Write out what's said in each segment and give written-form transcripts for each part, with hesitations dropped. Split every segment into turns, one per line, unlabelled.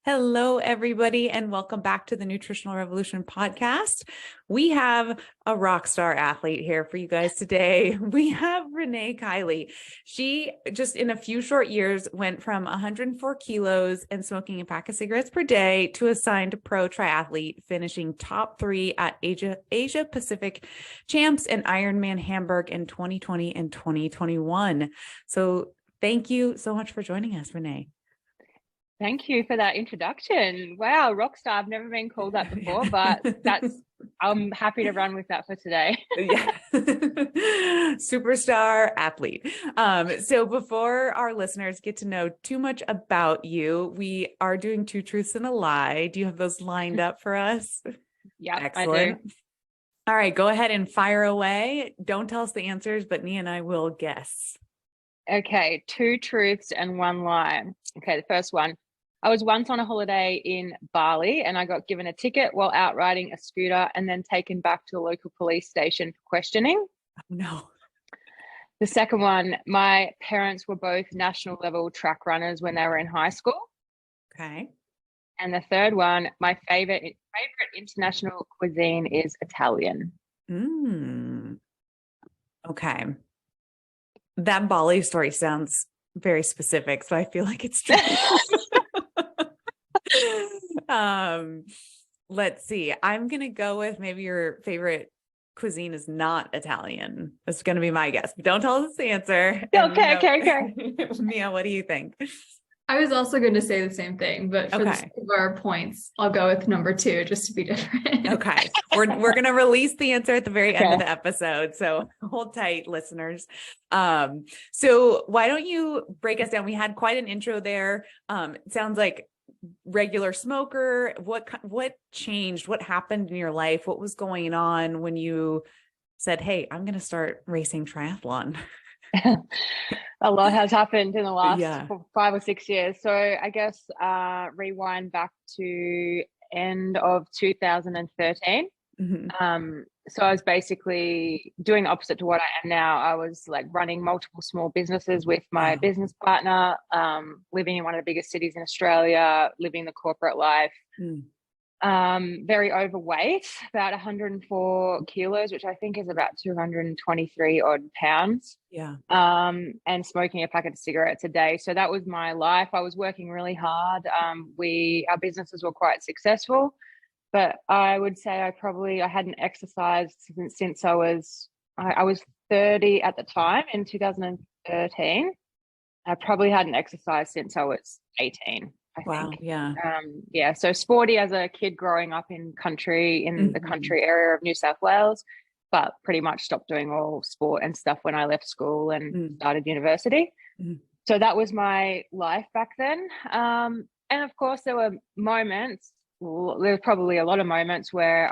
Hello, everybody, and welcome back to the Nutritional Revolution podcast. We have a rock star athlete here for you guys today. We have Renee Kiley. She just in a few short years went from 104 kilos and smoking a pack of cigarettes per day to a signed pro triathlete, finishing top 3 at Asia Pacific Champs and Ironman Hamburg in 2020 and 2021. So thank you so much for joining us, Renee.
Thank you for that introduction. Wow, rock star. I've never been called that before, but I'm happy to run with that for today.
Yeah. Superstar athlete. So before our listeners get to know too much about you, we are doing 2 truths and a lie. Do you have those lined up for us?
Yeah,
excellent.
I do.
All right, go ahead and fire away. Don't tell us the answers, but Nia and I will guess.
Okay, 2 truths and 1 lie. Okay, the first one. I was once on a holiday in Bali and I got given a ticket while out riding a scooter and then taken back to a local police station for questioning.
Oh, no.
The second one, my parents were both national level track runners when they were in high school.
Okay.
And the third one, my favorite international cuisine is Italian.
Okay. That Bali story sounds very specific, so I feel like it's true. Let's see. I'm going to go with maybe your favorite cuisine is not Italian. That's going to be my guess. Don't tell us the answer.
Okay.
Mia, what do you think?
I was also going to say the same thing, but for the sake of our points, I'll go with number 2 just to be different.
Okay. We're going to release the answer at the very end of the episode. So hold tight, listeners. So why don't you break us down? We had quite an intro there. It sounds like regular smoker. What changed? What happened in your life? What was going on when you said, hey, I'm going to start racing triathlon?
A lot has happened in the last 5 or 6 years. So I guess rewind back to end of 2013. So I was basically doing the opposite to what I am now. I was like running multiple small businesses with my business partner, living in one of the biggest cities in Australia, living the corporate life. Very overweight, about 104 kilos, which I think is about 223 odd pounds.
Yeah.
And smoking a packet of cigarettes a day. So that was my life. I was working really hard. Our businesses were quite successful, but I would say I hadn't exercised since I was 30 at the time in 2013. I probably hadn't exercised since I was 18. I think. Yeah. So sporty as a kid growing up in the country area of New South Wales, but pretty much stopped doing all sport and stuff when I left school and started university. So that was my life back then. And of course there were moments, there were probably a lot of moments where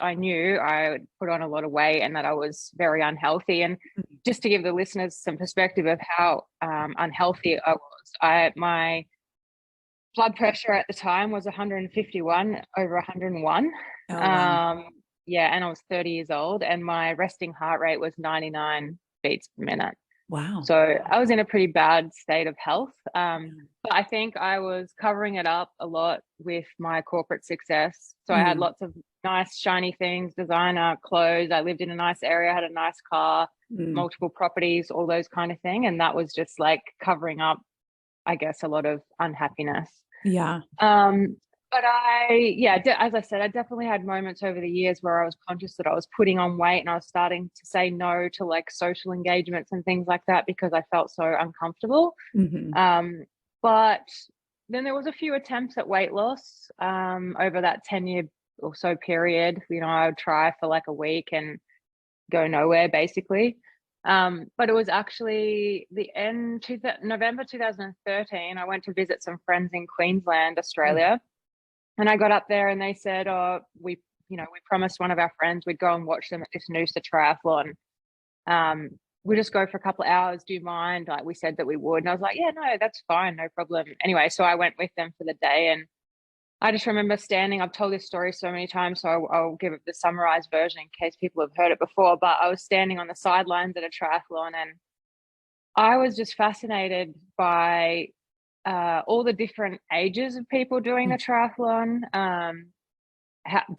I knew I would put on a lot of weight and that I was very unhealthy. And just to give the listeners some perspective of how unhealthy I was, my blood pressure at the time was 151 over 101.
Oh, wow.
And I was 30 years old and my resting heart rate was 99 beats per minute.
Wow.
So I was in a pretty bad state of health. But I think I was covering it up a lot with my corporate success. So I had lots of nice, shiny things, designer clothes. I lived in a nice area, had a nice car, multiple properties, all those kind of thing. And that was just like covering up, I guess, a lot of unhappiness.
Yeah.
But as I said, I definitely had moments over the years where I was conscious that I was putting on weight and I was starting to say no to like social engagements and things like that because I felt so uncomfortable. But then there was a few attempts at weight loss over that 10-year or so period. I would try for like a week and go nowhere basically. But it was actually November 2013. I went to visit some friends in Queensland, Australia, and I got up there and they said, we promised one of our friends we'd go and watch them at this Noosa triathlon. We'll just go for a couple of hours. Do you mind? Like we said that we would. And I was like, yeah, no, that's fine. No problem. Anyway, so I went with them for the day and I just remember standing, I've told this story so many times, so I'll give it the summarized version in case people have heard it before, but I was standing on the sidelines at a triathlon and I was just fascinated by all the different ages of people doing the triathlon.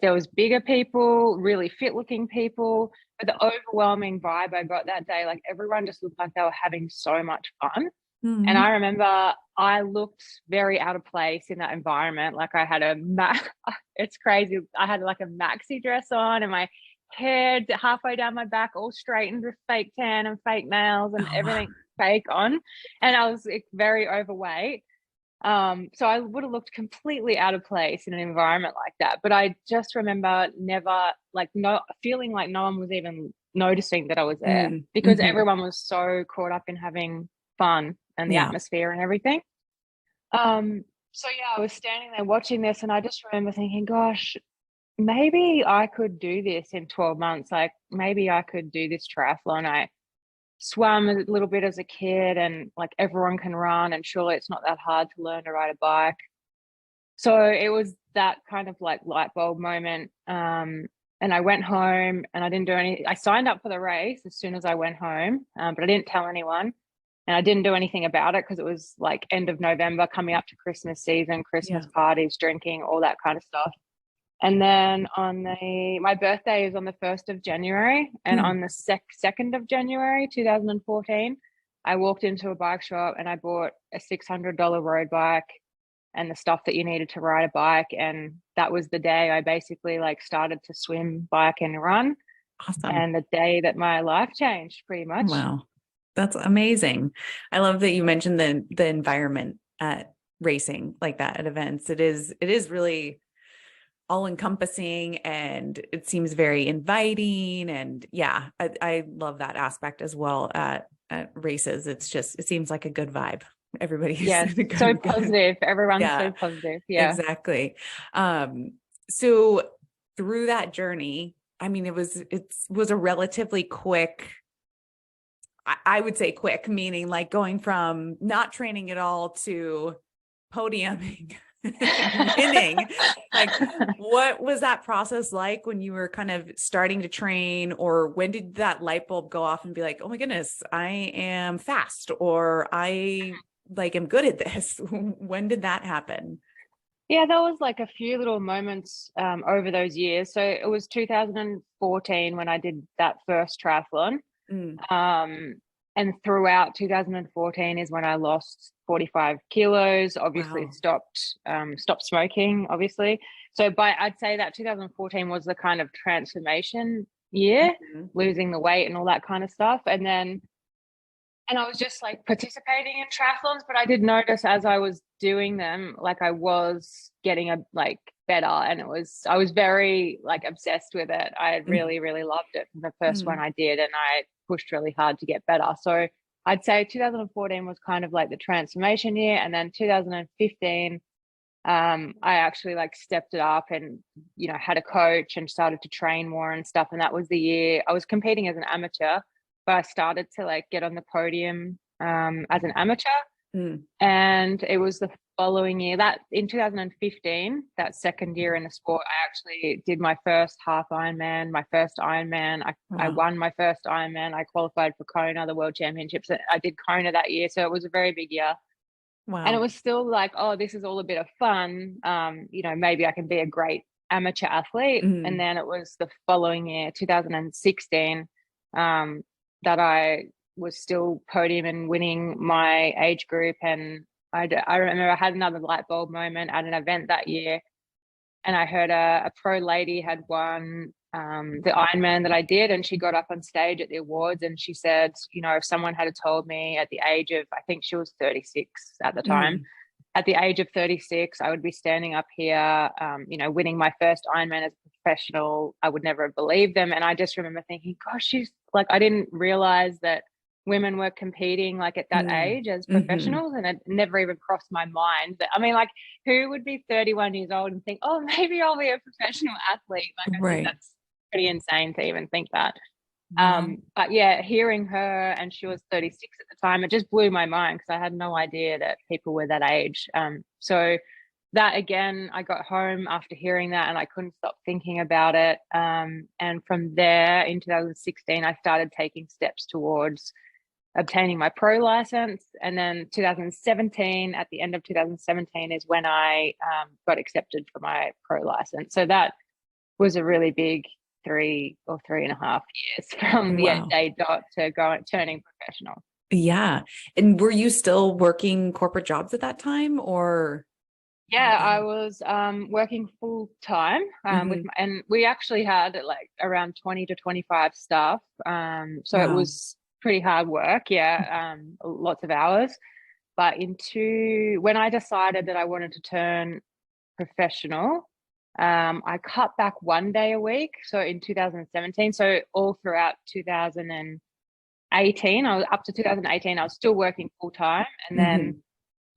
There was bigger people, really fit looking people, but the overwhelming vibe I got that day, like everyone just looked like they were having so much fun.
Mm-hmm.
And I remember I looked very out of place in that environment. Like I had it's crazy. I had like a maxi dress on and my hair halfway down my back, all straightened with fake tan and fake nails and everything fake on. And I was like, very overweight. So I would have looked completely out of place in an environment like that. But I just remember never feeling like no one was even noticing that I was there because everyone was so caught up in having fun and the atmosphere and everything. So yeah, I was standing there watching this and I just remember thinking, gosh, maybe I could do this in 12 months. Like maybe I could do this triathlon. I swam a little bit as a kid and like everyone can run and surely it's not that hard to learn to ride a bike. So it was that kind of like light bulb moment. And I went home and I didn't do any, I signed up for the race as soon as I went home, but I didn't tell anyone and I didn't do anything about it because it was like end of November coming up to Christmas season, Christmas parties, drinking, all that kind of stuff. And then my birthday is on the 1st of January and on the 2nd of January, 2014, I walked into a bike shop and I bought a $600 road bike and the stuff that you needed to ride a bike. And that was the day I basically like started to swim, bike and run.
Awesome.
And the day that my life changed pretty much.
Wow. That's amazing. I love that you mentioned the environment at racing like that at events. It is really all encompassing and it seems very inviting. And I love that aspect as well at races. It seems like a good vibe. Everybody's
so positive. Everyone's so positive. Yeah,
exactly. So through that journey, I mean, it was a relatively quick, I would say quick, meaning like going from not training at all to podiuming. Winning. Like, what was that process like when you were kind of starting to train, or when did that light bulb go off and be like, oh my goodness, I am fast, or I like am good at this? When did that happen?
Yeah, there was like a few little moments over those years. So it was 2014 when I did that first triathlon. And throughout 2014 is when I lost 45 kilos, obviously stopped smoking, obviously. So I'd say that 2014 was the kind of transformation year, losing the weight and all that kind of stuff. And I was just like participating in triathlons, but I did notice as I was doing them, like I was getting better, and I was very like obsessed with it. I really, really loved it from the first one I did, and I pushed really hard to get better. So I'd say 2014 was kind of like the transformation year, and then 2015 I actually like stepped it up and had a coach and started to train more and stuff. And that was the year I was competing as an amateur, but I started to like get on the podium as an amateur. And it was the following year, that in 2015, that second year in the sport, I actually did my first half Ironman, my first Ironman. I won my first Ironman. I qualified for Kona, the World Championships. I did Kona that year, so it was a very big year. Wow. And it was still like, oh, this is all a bit of fun. Maybe I can be a great amateur athlete. And then it was the following year, 2016, that I was still podium and winning my age group. And I remember I had another light bulb moment at an event that year, and I heard a pro lady had won the Ironman that I did, and she got up on stage at the awards and she said, if someone had told me at the age of, I think she was 36 at the time, at the age of 36, I would be standing up here, winning my first Ironman as a professional, I would never have believed them. And I just remember thinking, gosh, she's like, I didn't realize that women were competing like at that age as professionals, and it never even crossed my mind. But I mean, like, who would be 31 years old and think, oh, maybe I'll be a professional athlete? Like, I think that's pretty insane to even think that. But yeah, hearing her, and she was 36 at the time, it just blew my mind because I had no idea that people were that age. So that again, I got home after hearing that and I couldn't stop thinking about it. And from there in 2016, I started taking steps towards obtaining my pro license. And then 2017, at the end of 2017 is when I got accepted for my pro license. So that was a really big 3.5 years from
Wow.
day dot to turning professional.
Yeah. And were you still working corporate jobs at that time, or?
Yeah, I was working full time and we actually had like around 20 to 25 staff. So it
Wow.
was pretty hard work. Yeah, lots of hours. But when I decided that I wanted to turn professional, I cut back 1 day a week. So in 2017, so all throughout 2018, I was up to 2018, I was still working full time. And then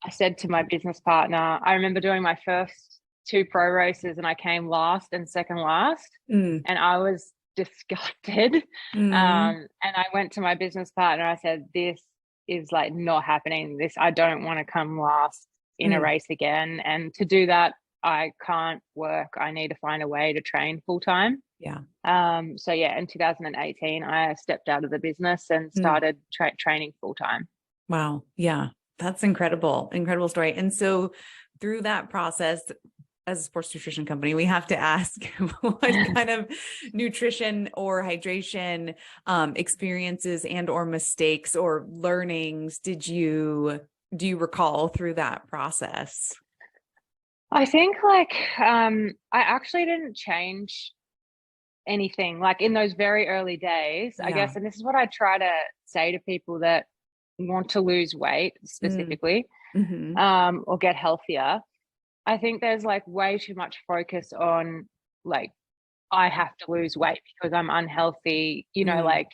I said to my business partner, I remember doing my first 2 pro races and I came last and second last, and I was disgusted. And I went to my business partner. I said, this is like not happening. I don't want to come last in a race again. And to do that, I can't work. I need to find a way to train full time.
Yeah.
So yeah, in 2018, I stepped out of the business and started training full time.
Wow. Yeah. That's incredible. Incredible story. And so through that process, as a sports nutrition company, we have to ask what kind of nutrition or hydration experiences and or mistakes or learnings do you recall through that process?
I think I actually didn't change anything like in those very early days, I guess. And this is what I try to say to people that want to lose weight specifically, or get healthier. I think there's like way too much focus on like, I have to lose weight because I'm unhealthy, like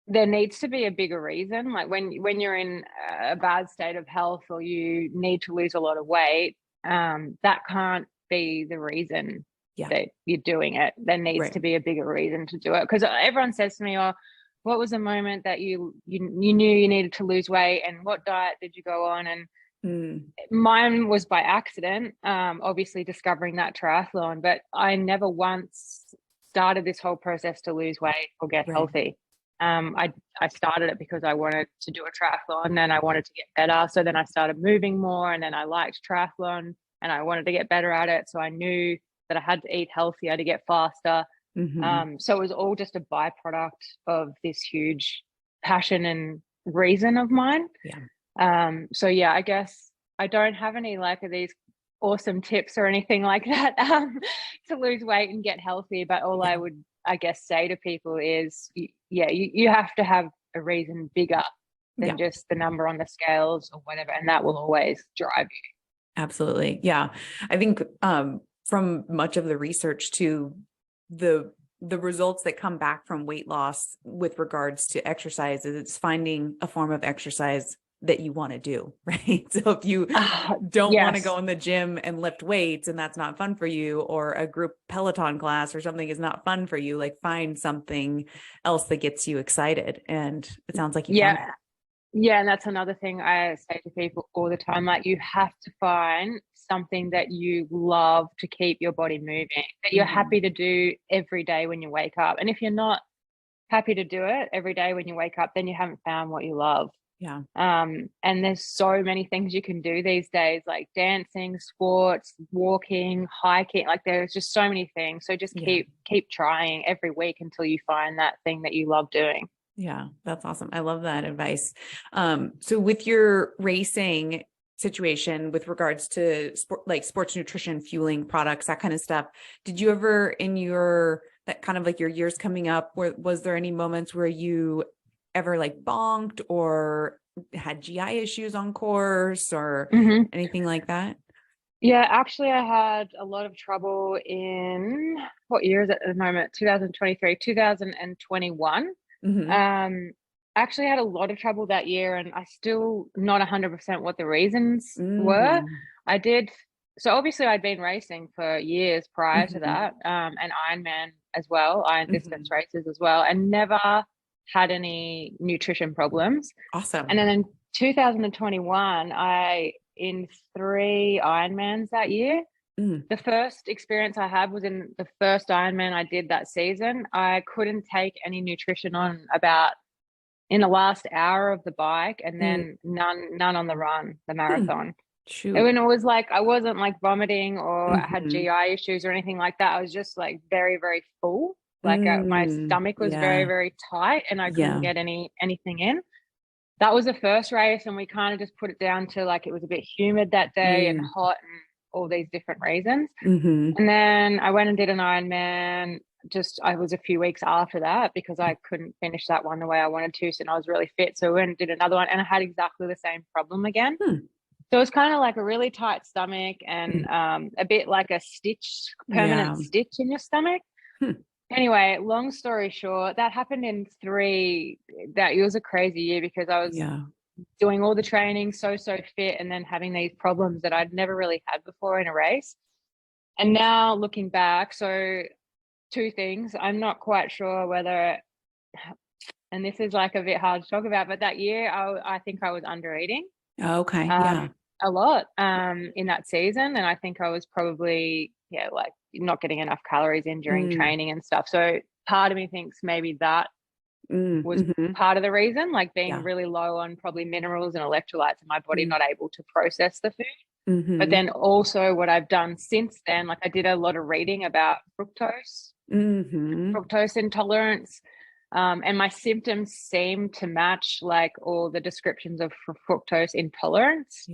there needs to be a bigger reason. Like when you're in a bad state of health or you need to lose a lot of weight, that can't be the reason that you're doing it. There needs to be a bigger reason to do it. Because everyone says to me, oh, what was the moment that you knew you needed to lose weight, and what diet did you go on? And mine was by accident, obviously discovering that triathlon, but I never once started this whole process to lose weight or get healthy. I started it because I wanted to do a triathlon and I wanted to get better. So then I started moving more, and then I liked triathlon and I wanted to get better at it. So I knew that I had to eat healthier to get faster. So it was all just a byproduct of this huge passion and reason of mine. So yeah, I guess I don't have any like of these awesome tips or anything like that to lose weight and get healthy. But all I would, I guess, say to people is, you have to have a reason bigger than just the number on the scales or whatever, and that will always drive you.
Absolutely. Yeah. I think from much of the research to the results that come back from weight loss with regards to exercise is it's finding a form of exercise that you want to do, right? So if you don't want to go in the gym and lift weights and that's not fun for you, or a group Peloton class or something is not fun for you, like find something else that gets you excited. And it sounds like you found it.
Yeah, and that's another thing I say to people all the time. Like, you have to find something that you love to keep your body moving, that you're happy to do every day when you wake up. And if you're not happy to do it every day when you wake up, then you haven't found what you love.
Yeah.
And there's so many things you can do these days, like dancing, sports, walking, hiking. Like, there's just so many things. So just keep trying every week until you find that thing that you love doing.
Yeah, that's awesome. I love that advice. So with your racing situation with regards to sports nutrition, fueling products, that kind of stuff, did you ever that kind of like your years coming up, was there any moments where you ever like bonked or had GI issues on course or anything like that?
Yeah, actually I had a lot of trouble in, what year is it at the moment? 2023, 2021. Actually had a lot of trouble that year, and I still not 100% what the reasons were. So obviously I'd been racing for years prior to that, and Ironman as well, iron distance races as well, and never had any nutrition problems.
Awesome.
And then in 2021, in 3 Ironmans that year. The first experience I had was in the first Ironman I did that season. I couldn't take any nutrition on about in the last hour of the bike, and then none on the run, the marathon.
Shoot.
And it was like, I wasn't like vomiting or I had
Mhm.
GI issues or anything like that. I was just like very, very full. Like my stomach was very,
Yeah.
very tight, and I couldn't
Yeah.
get anything in. That was the first race, and we kind of just put it down to like it was a bit humid that day and hot and all these different reasons.
Mm-hmm.
And then I went and did an Ironman. I was a few weeks after that because I couldn't finish that one the way I wanted to. So I was really fit. So I went and did another one, and I had exactly the same problem again. So it's kind of like a really tight stomach and a bit like a permanent stitch in your stomach. Anyway, long story short, that happened in it was a crazy year because I was doing all the training, so fit, and then having these problems that I'd never really had before in a race. And now looking back, so two things. I'm not quite sure whether, and this is like a bit hard to talk about, but that year I think I was under eating.
Okay.
A lot in that season. And I think I was probably, like not getting enough calories in during training and stuff. So part of me thinks maybe that was part of the reason, like being really low on probably minerals and electrolytes and my body not able to process the food. But then also what I've done since then, like I did a lot of reading about fructose intolerance. And my symptoms seem to match like all the descriptions of fructose intolerance.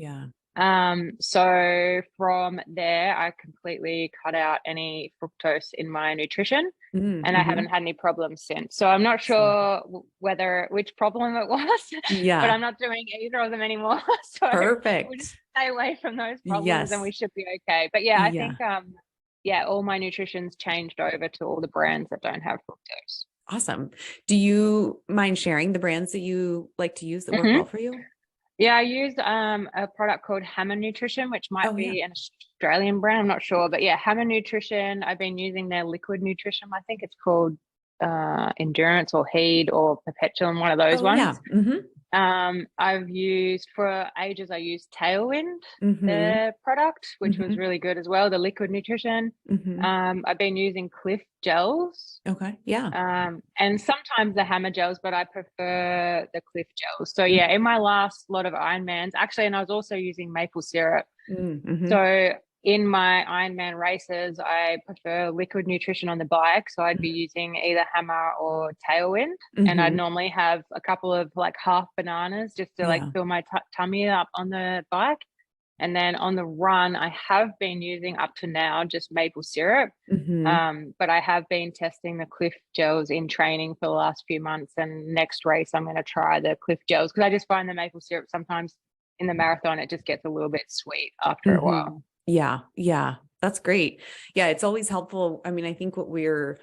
So from there, I completely cut out any fructose in my nutrition, and I haven't had any problems since. So I'm not sure which problem it was, but I'm not doing either of them anymore. So
Perfect.
we'll just stay away from those problems and we should be okay. But I think, all my nutrition's changed over to all the brands that don't have fructose.
Awesome. Do you mind sharing the brands that you like to use that work well for you?
Yeah, I use a product called Hammer Nutrition, which might be an Australian brand. I'm not sure, but Hammer Nutrition. I've been using their liquid nutrition. I think it's called Endurance or Heed or Perpetuum, one of those ones. I've used for ages. I used Tailwind, their product, which was really good as well. The liquid nutrition. I've been using Cliff gels.
Okay.
And sometimes the Hammer gels, but I prefer the Cliff gels. So in my last lot of Ironmans, actually, and I was also using maple syrup. So in my Ironman races, I prefer liquid nutrition on the bike. So I'd be using either Hammer or Tailwind. And I'd normally have a couple of like half bananas just to like fill my tummy up on the bike. And then on the run, I have been using up to now just maple syrup. But I have been testing the Cliff gels in training for the last few months. And next race, I'm going to try the Cliff gels because I just find the maple syrup sometimes in the marathon, it just gets a little bit sweet after a while.
Yeah. That's great. Yeah. It's always helpful. I mean, I think what we're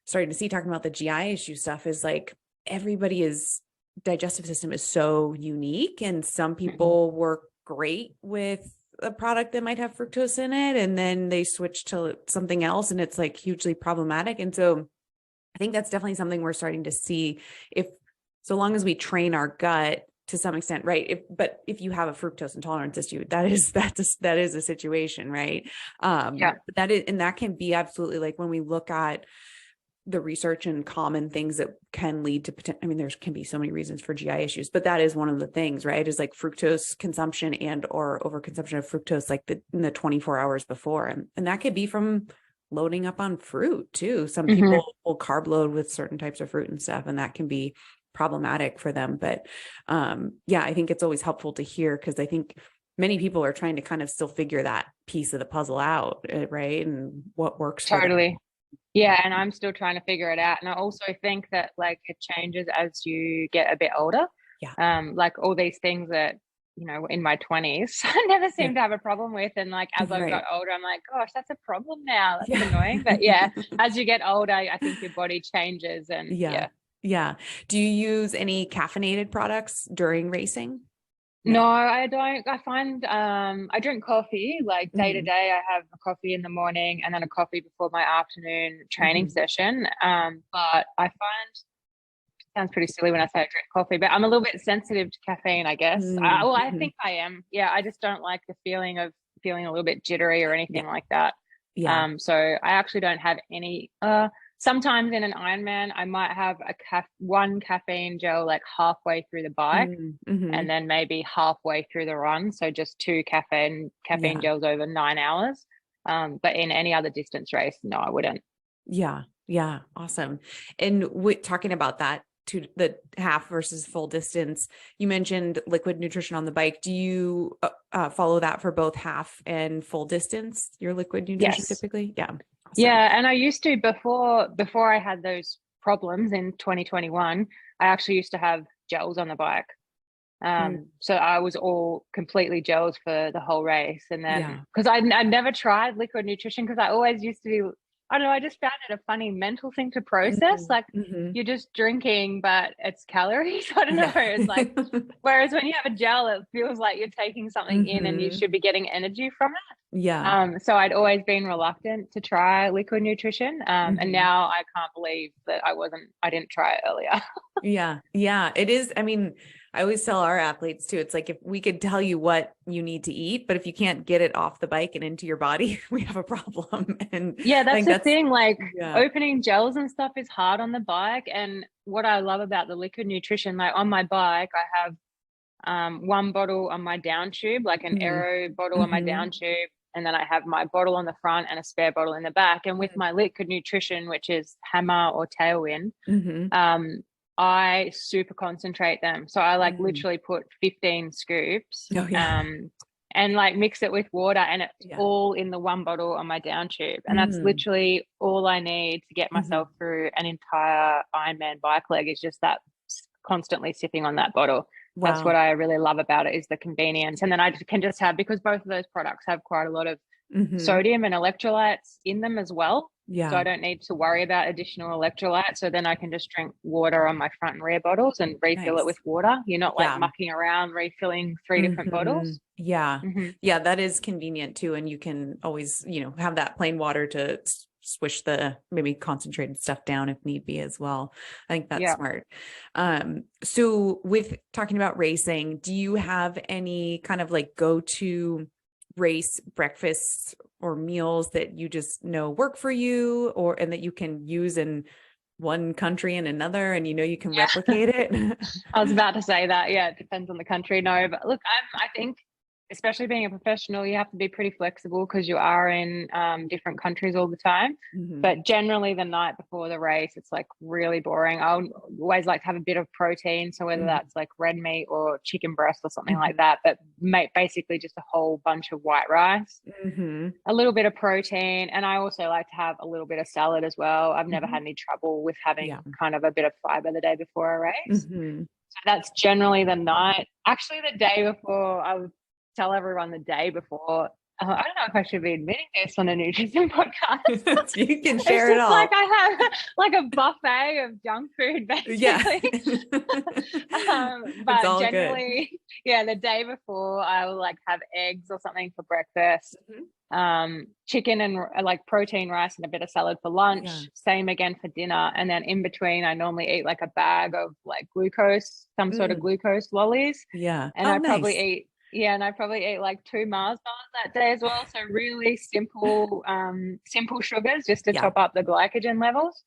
starting to see talking about the GI issue stuff is like everybody's digestive system is so unique, and some people work great with a product that might have fructose in it, and then they switch to something else and it's like hugely problematic. And so I think that's definitely something we're starting to see, so long as we train our gut to some extent, right? But if you have a fructose intolerance issue, that is a situation, right? That can be absolutely, like when we look at the research and common things that can lead to there can be so many reasons for GI issues, but that is one of the things, right? Is like fructose consumption and or overconsumption of fructose, like in the 24 hours before. And that could be from loading up on fruit too. Some people will carb load with certain types of fruit and stuff, and that can be problematic for them. But I think it's always helpful to hear, because I think many people are trying to kind of still figure that piece of the puzzle out, right? And what works for them.
Yeah, and I'm still trying to figure it out. And I also think that like it changes as you get a bit older. Like all these things that, in my 20s, I never seemed to have a problem with. And like as I got older, I'm like, gosh, that's a problem now. That's annoying. But as you get older, I think your body changes. And
Do you use any caffeinated products during racing?
No, I don't. I find I drink coffee like day to day. I have a coffee in the morning and then a coffee before my afternoon training session. But I find, it sounds pretty silly when I say I drink coffee, but I'm a little bit sensitive to caffeine, I guess. I think I am. Yeah, I just don't like the feeling of feeling a little bit jittery or anything like that. So I actually don't have any. sometimes in an Ironman, I might have one caffeine gel like halfway through the bike, and then maybe halfway through the run. So just two caffeine gels over 9 hours. But in any other distance race, no, I wouldn't.
Yeah. Yeah. Awesome. And talking about that, to the half versus full distance, you mentioned liquid nutrition on the bike. Do you follow that for both half and full distance, your liquid nutrition typically? Yeah. Awesome.
Yeah. And I used to, before I had those problems in 2021, I actually used to have gels on the bike. So I was all completely gels for the whole race. And then, because I never tried liquid nutrition, because I always used to be, I don't know, I just found it a funny mental thing to process. Like you're just drinking, but it's calories. I don't know. It's like, whereas when you have a gel, it feels like you're taking something in and you should be getting energy from it.
Yeah.
So I'd always been reluctant to try liquid nutrition. And now I can't believe that I didn't try it earlier.
Yeah. Yeah. It is. I mean, I always tell our athletes too, it's like, if we could tell you what you need to eat, but if you can't get it off the bike and into your body, we have a problem. And
yeah, that's the thing. Like opening gels and stuff is hard on the bike. And what I love about the liquid nutrition, like on my bike, I have one bottle on my down tube, like an aero bottle on my down tube. And then I have my bottle on the front and a spare bottle in the back. And with my liquid nutrition, which is Hammer or Tailwind, I super concentrate them. So I like literally put 15 scoops and like mix it with water, and it's all in the one bottle on my down tube. And that's literally all I need to get myself through an entire Ironman bike leg, is just that constantly sipping on that bottle. Wow. That's what I really love about it, is the convenience. And then I can just have, because both of those products have quite a lot of sodium and electrolytes in them as well. Yeah. So I don't need to worry about additional electrolytes. So then I can just drink water on my front and rear bottles and refill it with water. You're not like mucking around refilling 3 different bottles.
Yeah. Yeah. That is convenient too. And you can always, have that plain water to swish the maybe concentrated stuff down if need be as well. I think that's smart. So with talking about racing, do you have any kind of like go-to race breakfasts or meals that you just know work for you, and that you can use in one country and another, and you can replicate it?
I was about to say that. Yeah, it depends on the country. No, but look, I think, especially being a professional, you have to be pretty flexible because you are in different countries all the time. But generally the night before the race, it's like really boring. I always like to have a bit of protein. So whether that's like red meat or chicken breast or something like that, but basically just a whole bunch of white rice, a little bit of protein. And I also like to have a little bit of salad as well. I've never had any trouble with having kind of a bit of fiber the day before a race. So that's generally the night. Actually, the day before, I would tell everyone the day before. I don't know if I should be admitting this on a nutrition podcast.
You can share it all.
Like I have like a buffet of junk food, basically.
Yeah.
But generally, the day before I will like have eggs or something for breakfast, chicken and like protein rice and a bit of salad for lunch. Same again for dinner. And then in between, I normally eat like a bag of like glucose, some sort of glucose lollies.
Yeah.
And I probably eat like 2 Mars bars that day as well. So really simple sugars just to top up the glycogen levels.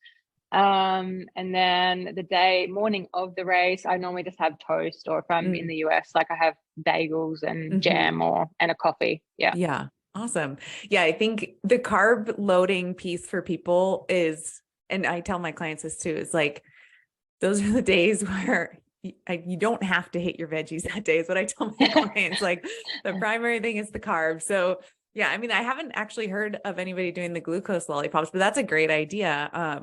And then the morning of the race, I normally just have toast, or if I'm in the US, like I have bagels and jam and a coffee. Yeah.
Yeah. Awesome. Yeah. I think the carb loading piece for people is, and I tell my clients this too, is like, those are the days where you don't have to hit your veggies that day, is what I tell my clients. Like the primary thing is the carbs. So yeah, I mean, I haven't actually heard of anybody doing the glucose lollipops, but that's a great idea. I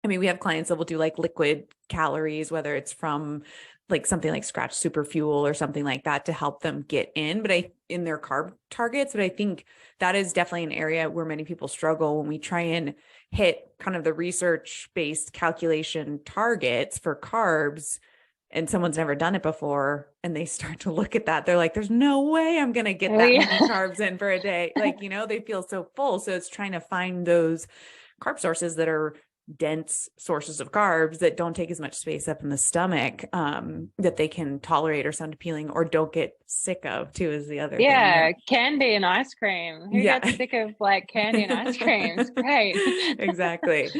mean, we have clients that will do like liquid calories, whether it's from like something like Scratch Super Fuel or something like that to help them get in their carb targets. But I think that is definitely an area where many people struggle when we try and hit kind of the research-based calculation targets for carbs, and someone's never done it before, and they start to look at that. They're like, there's no way I'm going to get that many carbs in for a day. Like, they feel so full. So it's trying to find those carb sources that are dense sources of carbs that don't take as much space up in the stomach, that they can tolerate or sound appealing or don't get sick of too, is the other thing.
Candy and ice cream. Who gets sick of like candy and ice cream? It's great.
Exactly.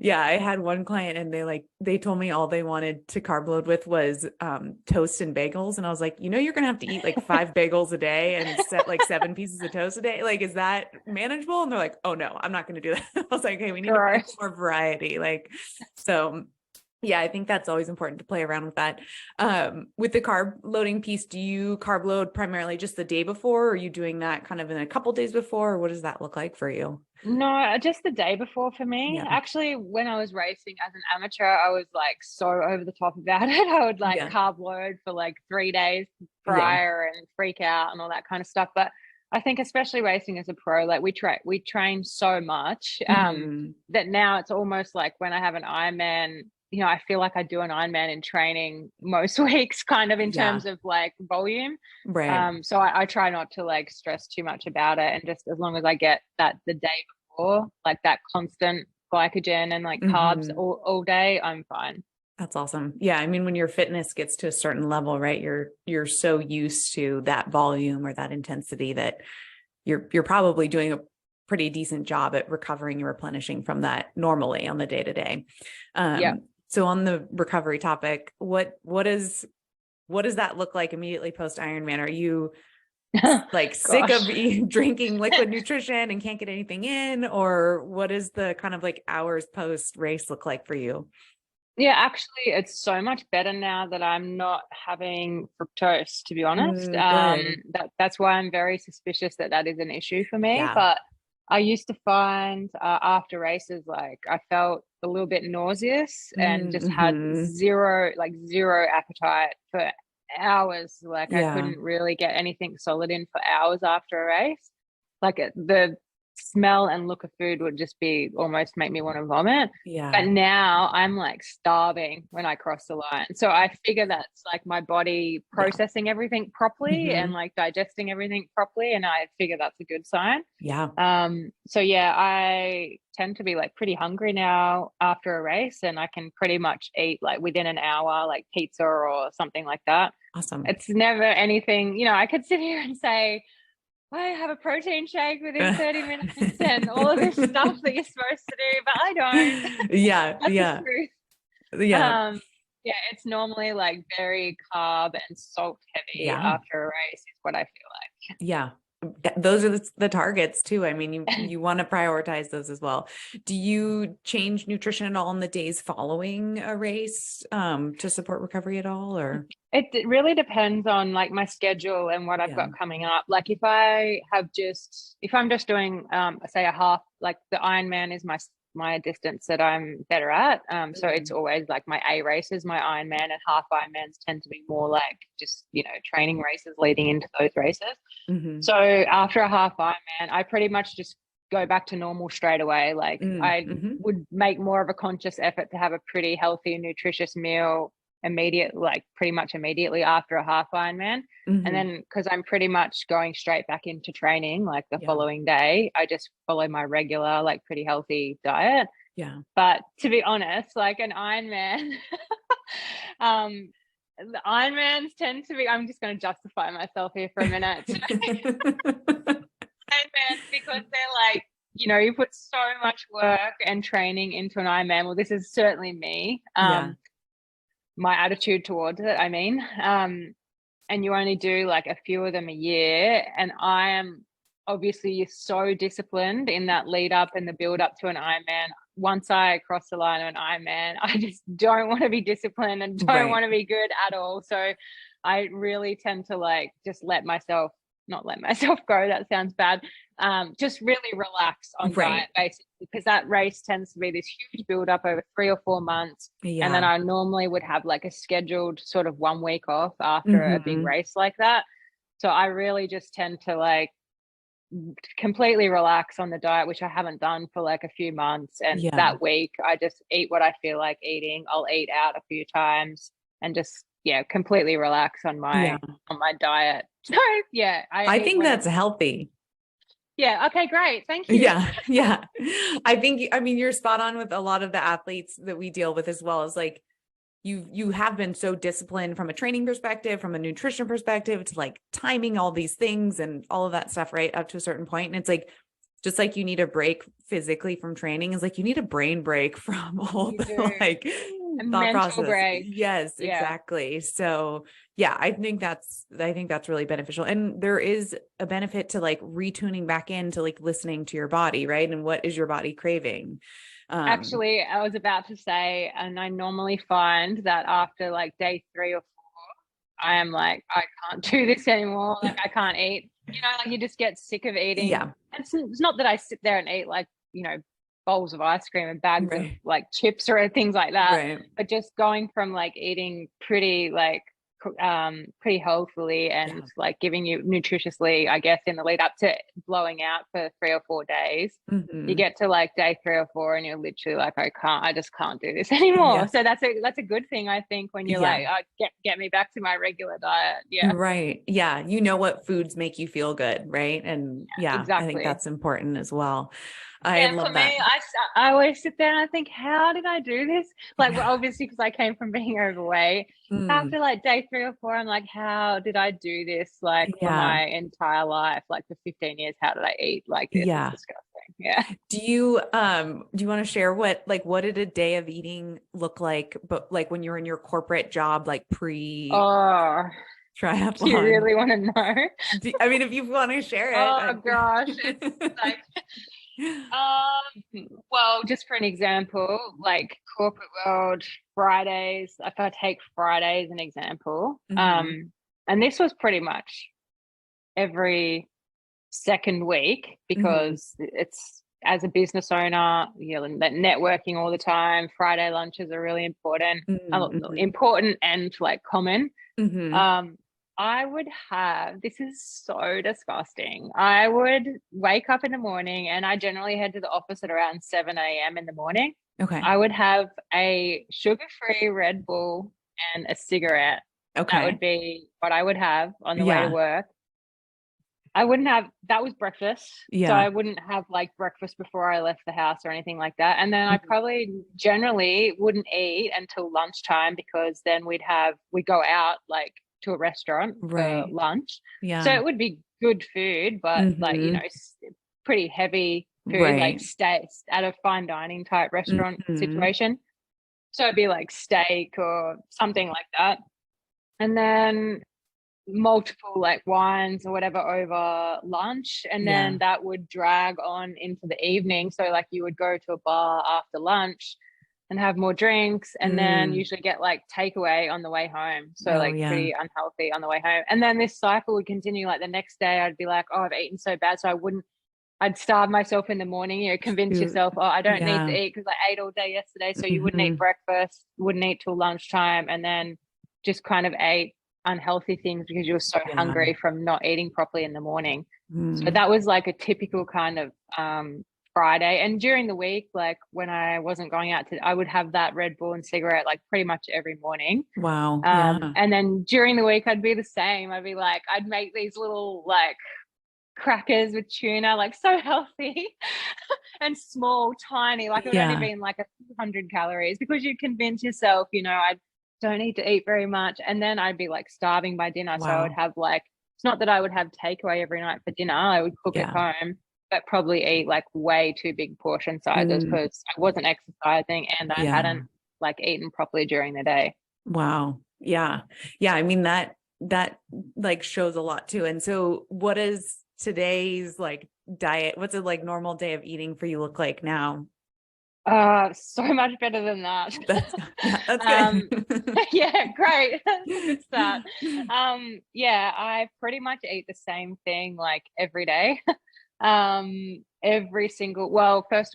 Yeah, I had one client and they told me all they wanted to carb load with was toast and bagels. And I was like, you're gonna have to eat like 5 bagels a day and set like 7 pieces of toast a day. Like, is that manageable? And they're like, oh no, I'm not gonna do that. I was like, hey, we need to find more variety. Like, so yeah, I think that's always important to play around with that. With the carb loading piece, do you carb load primarily just the day before? Or are you doing that kind of in a couple days before? Or what does that look like for you?
No, just the day before for me.
Yeah.
Actually, when I was racing as an amateur, I was like so over the top about it. I would like carb load for like 3 days prior and freak out and all that kind of stuff. But I think especially racing as a pro, like we train so much that now it's almost like when I have an Ironman, I feel like I do an Ironman in training most weeks, kind of in terms of like volume.
Right.
So I try not to like stress too much about it. And just as long as I get that the day before, like that constant glycogen and like carbs all day, I'm fine.
That's awesome. Yeah. I mean, when your fitness gets to a certain level, right, you're so used to that volume or that intensity that you're probably doing a pretty decent job at recovering and replenishing from that normally on the day to day. So on the recovery topic, what does that look like immediately post Ironman? Are you like sick of drinking liquid nutrition and can't get anything in, or what is the kind of like hours post race look like for you?
Yeah, actually, it's so much better now that I'm not having fructose, to be honest. That's why I'm very suspicious that is an issue for me.
Yeah.
But I used to find after races, like I felt a little bit nauseous and just had zero appetite for hours. Like I couldn't really get anything solid in for hours after a race. Like the smell and look of food would just be almost make me want to vomit. But now I'm like starving when I cross the line. So I figure that's like my body processing everything properly and like digesting everything properly. And I figure that's a good sign. So yeah, I tend to be like pretty hungry now after a race, and I can pretty much eat like within an hour, like pizza or something like that.
Awesome.
It's never anything, I could sit here and say, I have a protein shake within 30 minutes and all of this stuff that you're supposed to do, but I don't.
That's
the truth. It's normally like very carb and salt heavy after a race is what I feel like.
Those are the targets too. I mean, you want to prioritize those as well. Do you change nutrition at all in the days following a race to support recovery at all, or?
It really depends on like my schedule and what I've got coming up. Like if I'm just doing say a half, like the Ironman is my distance that I'm better at. So it's always like my A races, my Ironman, and half Ironmans tend to be more like just, training races leading into those races. So after a half Ironman, I pretty much just go back to normal straight away. Like I would make more of a conscious effort to have a pretty healthy, nutritious meal pretty much immediately after a half Ironman. And then because I'm pretty much going straight back into training like the following day, I just follow my regular like pretty healthy diet. But to be honest, like an Ironman the Ironmans tend to be, I'm just going to justify myself here for a minute. Ironmans, because they're like, you put so much work and training into an Ironman. Well, this is certainly me. My attitude towards it, I mean, and you only do like a few of them a year. And I am obviously so disciplined in that lead up and the build up to an Ironman. Once I cross the line of an Ironman, I just don't want to be disciplined and don't want to be good at all. So I really tend to like just not let myself go. That sounds bad. Just really relax on diet basically, because that race tends to be this huge build up over 3 or 4 months. And then I normally would have like a scheduled sort of 1 week off after a big race like that. So I really just tend to like completely relax on the diet, which I haven't done for like a few months. And that week I just eat what I feel like eating. I'll eat out a few times and just completely relax on my diet. So I
think that's healthy.
Okay, great. Thank you.
I mean, you're spot on with a lot of the athletes that we deal with as well. As like you have been so disciplined from a training perspective, from a nutrition perspective, to like timing all these things and all of that stuff right up to a certain point. And it's like just like you need a break physically from training, is like you need a brain break from all the like
a
thought
mental
process.
break.
Yes,
Yeah.
exactly. So yeah, I think that's really beneficial. And there is a benefit to like retuning back into like listening to your body, right? And what is your body craving?
Actually, I was about to say, and I normally find that after like day 3 or 4, I am like, I can't do this anymore. Like I can't eat, like you just get sick of eating.
Yeah.
It's not that I sit there and eat like, bowls of ice cream and bags of
Right.
like chips or things like that,
Right.
but just going from like eating pretty healthfully and like giving you nutritiously, I guess, in the lead up to blowing out for 3 or 4 days.
Mm-hmm.
You get to like day 3 or 4 and you're literally like, I just can't do this anymore.
Yeah.
So that's a good thing, I think, when you're like, get me back to my regular diet. Yeah.
Right. Yeah. You know what foods make you feel good. Right. And yeah,
Exactly.
I think that's important as well. I
And
love
for
that.
me, I always sit there and I think, how did I do this? Like, well, obviously, because I came from being overweight. After like day 3 or 4, I'm like, how did I do this? Like for my entire life, like for 15 years, how did I eat like this?
Yeah.
It's disgusting. Yeah.
Do you want to share what did a day of eating look like, but like when you're in your corporate job, like triathlon?
Do you really want to know?
I mean, if you want to share it.
Oh gosh, it's like, well, just for an example, like corporate world, Fridays. If I take Friday as an example, and this was pretty much every second week, because it's, as a business owner, that networking all the time. Friday lunches are really important, important and like common. I would have, this is so disgusting. I would wake up in the morning, and I generally head to the office at around 7 a.m. in the morning.
Okay.
I would have a sugar-free Red Bull and a cigarette.
Okay.
That would be what I would have on the way to work. I wouldn't have, that was breakfast. So I wouldn't have like breakfast before I left the house or anything like that. And then I probably generally wouldn't eat until lunchtime, because then we'd go out like to a restaurant for lunch. So it would be good food, but like, pretty heavy food, like stay at a fine dining type restaurant situation. So it'd be like steak or something like that. And then multiple like wines or whatever over lunch, and then that would drag on into the evening. So like you would go to a bar after lunch and have more drinks, and then usually get like takeaway on the way home, so pretty unhealthy on the way home. And then this cycle would continue. Like the next day I'd be like, oh, I've eaten so bad, so I'd starve myself in the morning, convince yourself, oh, I don't need to eat because I ate all day yesterday. So you wouldn't eat breakfast, wouldn't eat till lunchtime, and then just kind of ate unhealthy things because you were so hungry from not eating properly in the morning. So that was like a typical kind of Friday. And during the week, like when I wasn't going out I would have that Red Bull and cigarette like pretty much every morning.
Wow.
And then during the week I'd be the same. I'd be like, I'd make these little like crackers with tuna, like so healthy and small, tiny, like it would only been like 100 calories, because you convince yourself, I don't need to eat very much. And then I'd be like starving by dinner. So I would have like, it's not that I would have takeaway every night for dinner. I would cook at home, but probably eat like way too big portion sizes, because I wasn't exercising and I hadn't like eaten properly during the day.
Wow. Yeah. I mean, that like shows a lot too. And so what is today's like diet? What's a like normal day of eating for you look like now?
So much better than that.
That's good.
Yeah, great. That's a good start. I pretty much eat the same thing like every day. First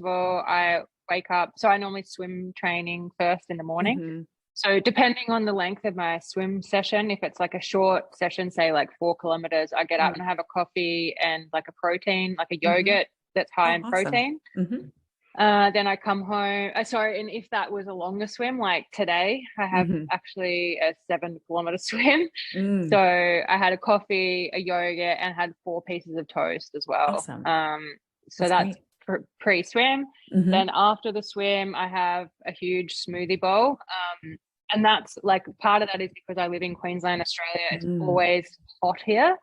of all, I wake up. So I normally swim training first in the morning. So depending on the length of my swim session, if it's like a short session, say like 4 kilometers, I get up and have a coffee and like a protein, like a yogurt that's high in protein. Then I come home. And if that was a longer swim, like today, I have actually a 7-kilometer swim. So I had a coffee, a yogurt, and had 4 pieces of toast as well.
Awesome.
So that's pre-swim. Then after the swim, I have a huge smoothie bowl. And that's like, part of that is because I live in Queensland, Australia. It's always hot here.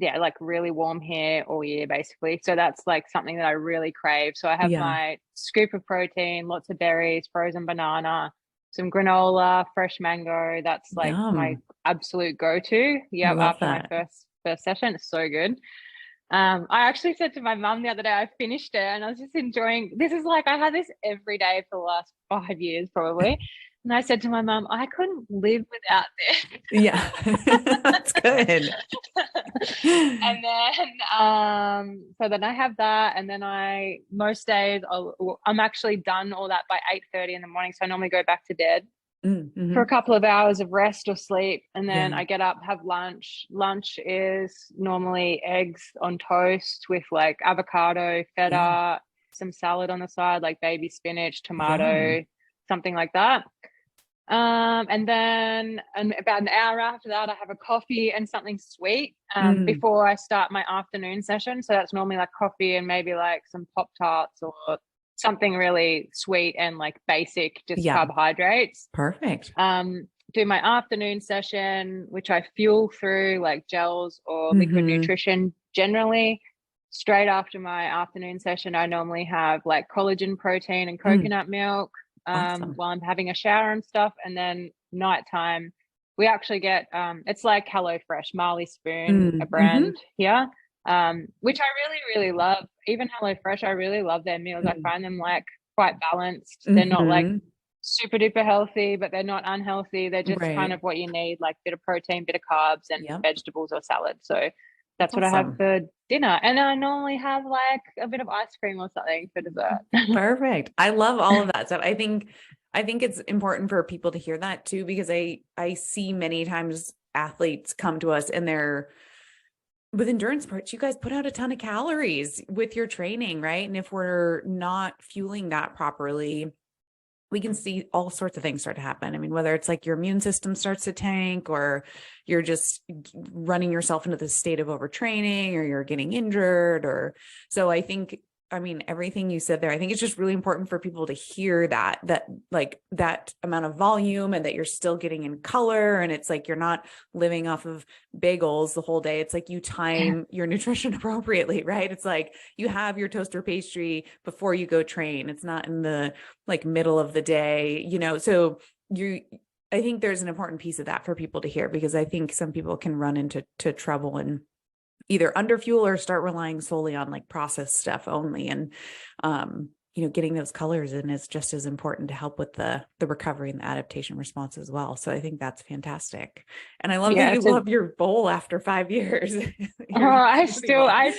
like really warm hair all year basically. So that's like something that I really crave. So I have my scoop of protein, lots of berries, frozen banana, some granola, fresh mango. That's like my absolute go-to. Yeah, after my first session. It's so good. I actually said to my mum the other day, I finished it and I was just enjoying, this is like, I had this every day for the last 5 years probably. And I said to my mum, I couldn't live without this.
Yeah, that's good.
And then, so then I have that. And then most days I'm actually done all that by 8:30 in the morning. So I normally go back to bed for a couple of hours of rest or sleep. And then I get up, have lunch. Lunch is normally eggs on toast with like avocado, feta, some salad on the side, like baby spinach, tomato, something like that. And then about an hour after that, I have a coffee and something sweet before I start my afternoon session. So that's normally like coffee and maybe like some Pop-Tarts or something really sweet and like basic, just carbohydrates.
Perfect.
Do my afternoon session, which I fuel through like gels or liquid nutrition generally. Straight after my afternoon session, I normally have like collagen protein and coconut milk. While I'm having a shower and stuff. And then nighttime, we actually get, it's like HelloFresh, Marley Spoon, a brand here, which I really, really love. Even HelloFresh, I really love their meals. I find them like quite balanced. They're not like super duper healthy, but they're not unhealthy. They're just kind of what you need, like bit of protein, bit of carbs and vegetables or salad. So that's what I have for dinner. And I normally have like a bit of ice cream or something for dessert.
Perfect. I love all of that stuff. I think it's important for people to hear that too, because I see many times athletes come to us and they're with endurance sports, you guys put out a ton of calories with your training, right? And if we're not fueling that properly, we can see all sorts of things start to happen. I mean, whether it's like your immune system starts to tank or you're just running yourself into this state of overtraining or you're getting injured so I think, I mean, everything you said there, I think it's just really important for people to hear that like that amount of volume and that you're still getting in color. And it's like, you're not living off of bagels the whole day. It's like you time your nutrition appropriately, right? It's like you have your toaster pastry before you go train. It's not in the like middle of the day, so I think there's an important piece of that for people to hear, because I think some people can run into trouble and either underfuel or start relying solely on like processed stuff only. And, getting those colors in is just as important to help with the recovery and the adaptation response as well. So I think that's fantastic. And I love that you love your bowl after 5 years.
I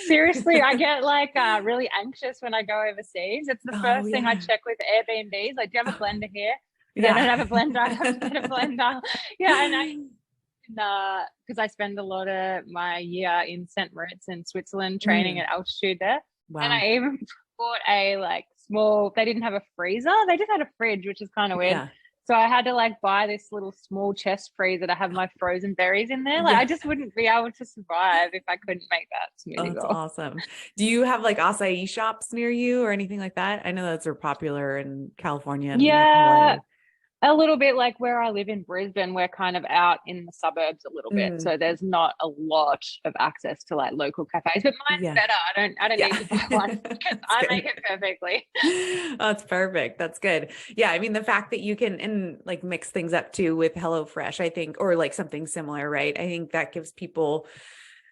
seriously, I get like really anxious when I go overseas. It's the first thing I check with Airbnbs. Like, do you have a blender here? If I don't have a blender, I have to get a blender. Yeah. And because I spend a lot of my year in St. Moritz in Switzerland training at altitude there. Wow. And I even bought a like small, they didn't have a freezer. They just had a fridge, which is kind of weird. Yeah. So I had to like buy this little small chest freezer to have my frozen berries in there. Like I just wouldn't be able to survive if I couldn't make that smoothie bowl.
Awesome. Do you have like acai shops near you or anything like that? I know those are popular in California. And
like a little bit. Like where I live in Brisbane, we're kind of out in the suburbs a little bit. So there's not a lot of access to like local cafes, but mine's better. I don't need to buy one because I make it perfectly.
That's perfect. That's good. Yeah. I mean, the fact that you can and like mix things up too with HelloFresh, I think, or like something similar, right? I think that gives people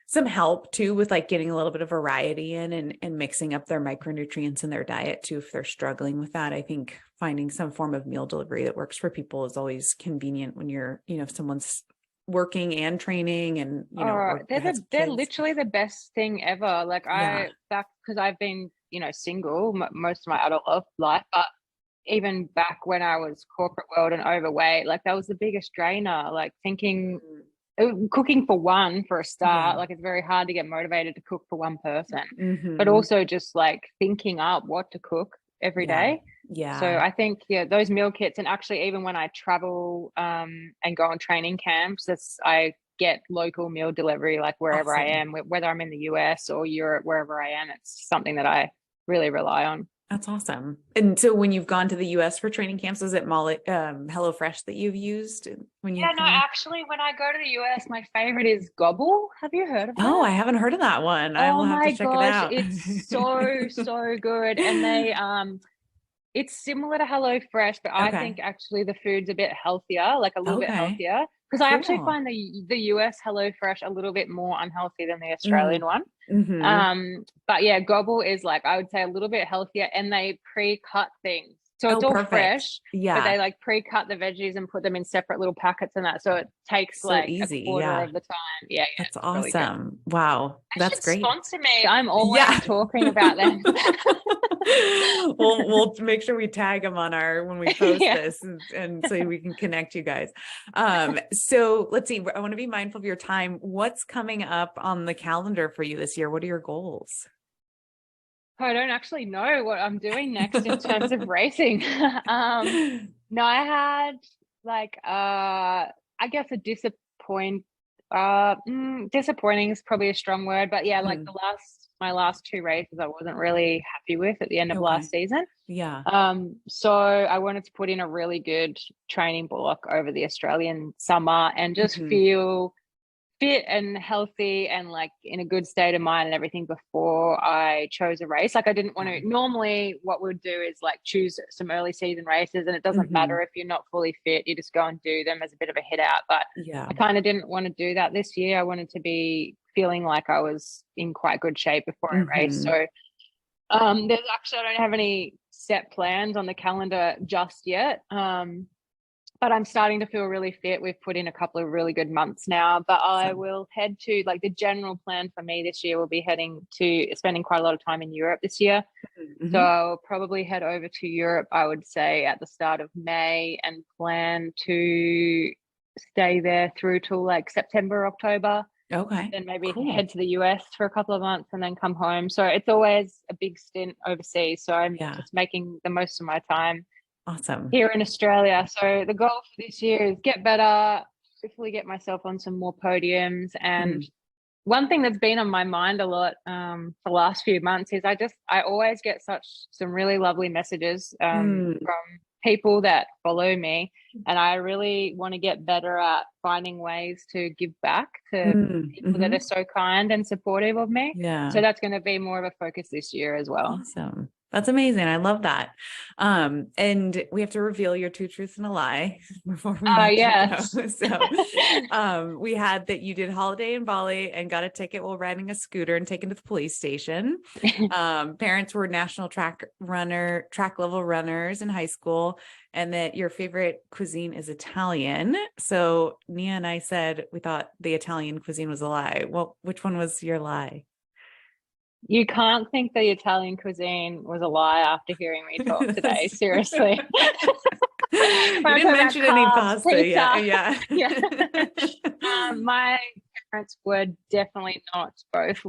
some help too with like getting a little bit of variety in and mixing up their micronutrients in their diet too if they're struggling with that. I think finding some form of meal delivery that works for people is always convenient when you're, if someone's working and training and,
they're literally the best thing ever. Like because I've been, single most of my adult life, but even back when I was corporate world and overweight, like that was the biggest drainer, like cooking for one for a start. Like it's very hard to get motivated to cook for one person, but also just like thinking up what to cook every day. So I think those meal kits, and actually even when I travel and go on training camps, I get local meal delivery like wherever I am, whether I'm in the US or Europe, wherever I am. It's something that I really rely on.
That's awesome. And so when you've gone to the US for training camps, is it Molly, HelloFresh that you've used when
Yeah,
you've
no,
gone?
actually, when I go to the US, my favorite is Gobble. Have you heard of
Oh,
that?
I haven't heard of that one. I
Oh
will have to
my
check it
gosh,
out.
it's so, so good. And they it's similar to HelloFresh, but I
Okay.
think actually the food's a bit healthier, like a little bit
Okay.
healthier. Because I actually
Cool.
find the US HelloFresh a little bit more unhealthy than the
Mm.
Australian one.
Hmm.
But yeah, Gobble is like, I would say a little bit healthier, and they pre-cut things. So
Oh,
it's all
perfect.
fresh, but
Yeah.
they like pre-cut the veggies and put them in separate little packets and that. So it takes
So
like a
easy.
quarter
Yeah.
of the time. Yeah, yeah,
That's
it's really good.
awesome. Wow.
They
That's
should
great.
sponsor me. I'm always
Yeah.
talking about them.
We'll make sure we tag them on our when we post
Yeah.
this and so we can connect you guys. So let's see. I want to be mindful of your time. What's coming up on the calendar for you this year? What are your goals?
I don't actually know what I'm doing next in terms of racing. No, I had like I guess a disappointing is probably a strong word, but yeah, like
Mm,
my last two races I wasn't really happy with at the end of
okay.
last season.
Yeah.
So I wanted to put in a really good training block over the Australian summer and just
Mhm.
feel fit and healthy and like in a good state of mind and everything before I chose a race. Like I didn't want
Yeah.
to, normally what we'd do is like choose some early season races, and it doesn't
Mhm.
matter if you're not fully fit, you just go and do them as a bit of a hit out. But
Yeah.
I kind of didn't want to do that this year. I wanted to be feeling like I was in quite good shape before I race.
Mhm.
So there's actually, I don't have any set plans on the calendar just yet. But I'm starting to feel really fit. We've put in a couple of really good months now, but I
Awesome.
will head to, like, the general plan for me this year will be heading to spending quite a lot of time in Europe this year. So
Mhm.
I'll probably head over to Europe, I would say, at the start of May, and plan to stay there through till like September, October,
Okay.
then maybe head
Cool.
to the US for a couple of months and then come home. So it's always a big stint overseas. So I'm
Yeah.
just making the most of my time
Awesome.
here in Australia. So the goal for this year is get better, hopefully get myself on some more podiums. And
Mm.
one thing that's been on my mind a lot the last few months is I always get some really lovely messages
Mm.
from people that follow me, and I really want to get better at finding ways to give back to
Mm.
people that are
Mhm.
so kind and supportive of me. So
Yeah.
that's going to be more of a focus this year as well.
Awesome. That's amazing. I love that. And we have to reveal your two truths and a lie before we let you go.
Yes.
So, we had that you did holiday in Bali and got a ticket while riding a scooter and taken to the police station. Parents were national track level runners in high school, and that your favorite cuisine is Italian. So Nia and I said we thought the Italian cuisine was a lie. Well, which one was your lie?
You can't think the Italian cuisine was a lie after hearing me talk today. Seriously.
You
When I
didn't
talk about
mention any
carbs,
pasta. Yeah.
pizza,
Yeah.
yeah. My parents were definitely not both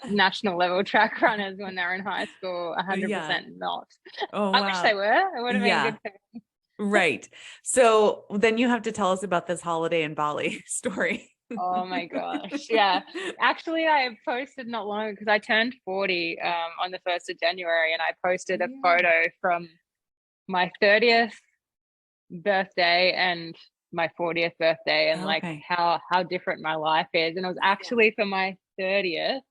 national level track runners when they were in high school. 100%
Yeah.
not.
Oh,
I wish they
wow.
were. It would have been
Yeah.
good for me.
Right. So then you have to tell us about this holiday in Bali story.
Oh my gosh. Yeah. Actually, I posted not long ago because I turned 40 on the 1st of January, and I posted a
Yeah.
photo from my 30th birthday and my 40th birthday, and like
Okay.
how different my life is. And it was actually for my 30th.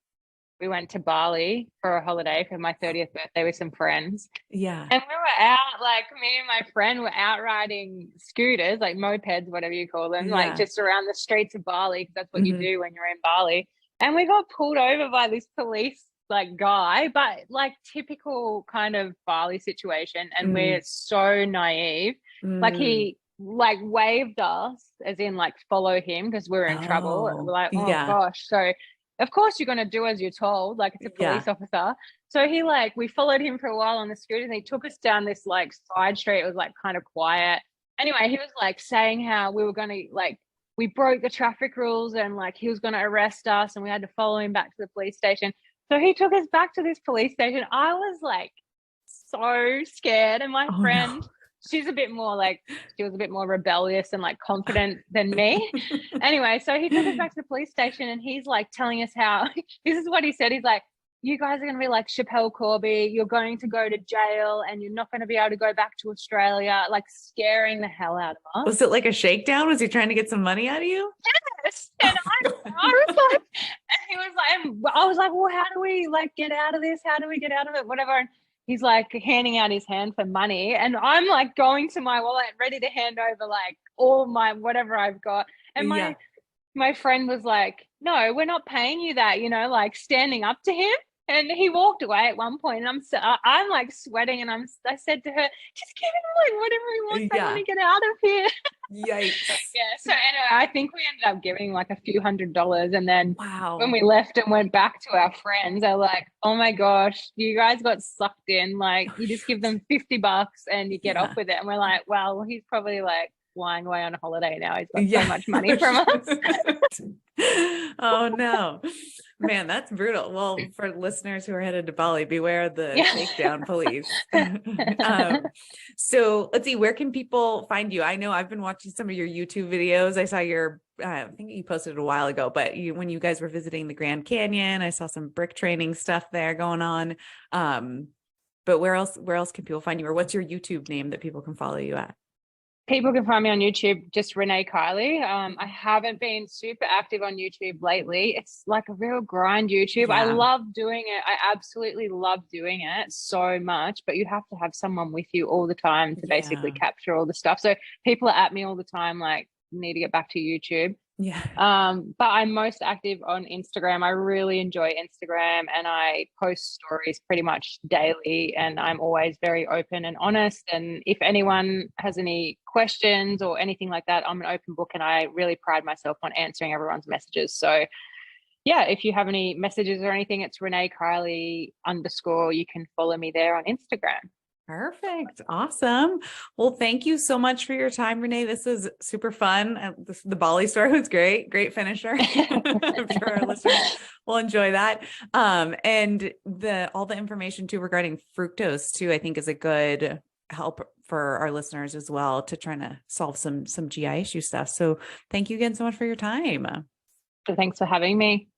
We went to Bali for a holiday for my 30th birthday with some friends.
Yeah.
And we were out, like me and my friend were out riding scooters, like mopeds, whatever you call them, like
Yeah.
just around the streets of Bali, because that's what you
Mhm.
do when you're in Bali. And we got pulled over by this police like guy, but like typical kind of Bali situation. And we're
Mm.
so naive. Like
Mm.
he like waved us as in like follow him because we're in trouble. We're
Oh,
like, oh
yeah.
gosh. So of course you're gonna do as you're told, like it's a
Yeah.
police officer. So we followed him for a while on the scooter, and he took us down this like side street. It was like kind of quiet. Anyway, he was like saying how we were going to like, we broke the traffic rules, and like he was going to arrest us, and we had to follow him back to the police station. So he took us back to this police station. I was like so scared. And my
Oh,
friend,
no.
she was a bit more rebellious and like confident than me. Anyway, so he took us back to the police station, and he's like telling us how this is what he said. He's like, you guys are going to be like Chappelle Corby. You're going to go to jail and you're not going to be able to go back to Australia, like scaring the hell out of us.
Was it like a shakedown? Was he trying to get some money out of you?
Yes. And I was like, and he was like, I was like, well, how do we like get out of this? How do we get out of it? Whatever. And he's like handing out his hand for money. And I'm like going to my wallet, ready to hand over like all my, whatever I've got. And my friend was like, no, we're not paying you that, you know, like standing up to him. And he walked away at one point, and I'm like sweating, and I said to her, just give him like whatever he wants. I want to get out of here.
Yikes.
Yeah. So anyway, I think we ended up giving like a few $100s, and then
wow,
when we left and went back to our friends, they're like, "Oh my gosh, you guys got sucked in! Like you just give them $50 and you get off with it." And we're like, "Well, he's probably like flying away on a holiday now. He's got so much money from us."
Oh no, man, that's brutal. Well, for listeners who are headed to Bali, beware of the shakedown police. So let's see, where can people find you? I know I've been watching some of your YouTube videos. I saw your, I think you posted it a while ago, but when you guys were visiting the Grand Canyon, I saw some brick training stuff there going on. But where else can people find you, or what's your YouTube name that people can follow you at?
People can find me on YouTube, just Renee Kiley. I haven't been super active on YouTube lately. It's like a real grind, YouTube. I love doing it. I absolutely love doing it so much, but you have to have someone with you all the time to basically capture all the stuff. So people are at me all the time, like, need to get back to YouTube. But I'm most active on Instagram. I really enjoy Instagram, and I post stories pretty much daily, and I'm always very open and honest. And if anyone has any questions or anything like that, I'm an open book, and I really pride myself on answering everyone's messages. So yeah, if you have any messages or anything, it's Renee Kiley _ you can follow me there on Instagram.
Perfect. Awesome. Well, thank you so much for your time, Renee. This is super fun. The Bali story was great. Great finisher. I'm sure our listeners will enjoy that. And all the information too regarding fructose too, I think is a good help for our listeners as well to try to solve some GI issue stuff. So thank you again so much for your time.
Thanks for having me.